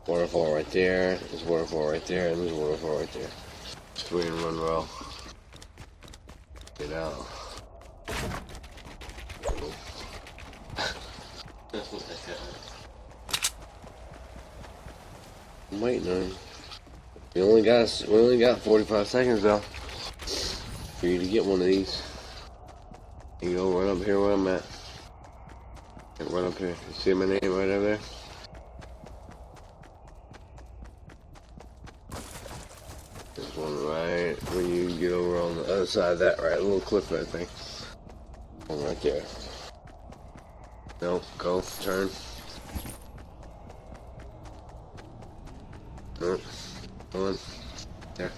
Waterfall right there. There's waterfall right there, and there's waterfall right there. 3 in 1 row. Get out. I'm waiting on you. We only got 45 seconds though for you to get one of these. You go right up here where I'm at. Right up here. You see my name right over there? There's one right when you get over on the other side of that, right? A little cliff right thing. One right there. No, go, turn. No, one. There.